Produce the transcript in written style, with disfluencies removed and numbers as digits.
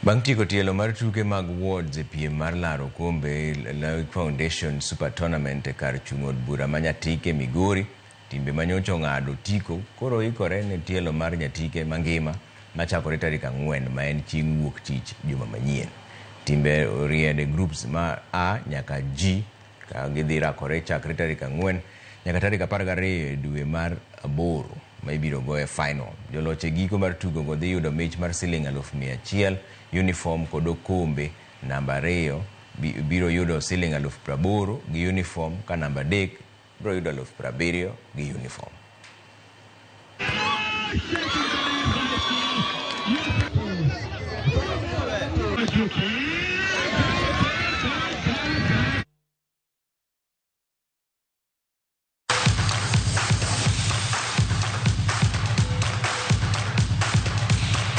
Bang' tieko tielo mar tuke mag wards e piem mar laro kombe Loic Foundation Super Tournament e kar chung' od bura ma Nyatike Migori, timbe manyocha ong'ado tiko koro ikore ne tielo mar Nyatike mangima machakore tarik 4 ma en chieng' wuok tich juma manyien. Timbe oriede groups ma A nyaka G ka gidhi rakore chakre tarik 4 nyaka tarik 12 dwe mar 8 ma ibiro go e final. Joloch e giko mar tugo go dhi yudo mich mar siling 100,000, uniform kod okombe. Namba 2 biro yudo siling 80,000 gi uniform, ka namba 3 biro yudo 70,000 gi uniform.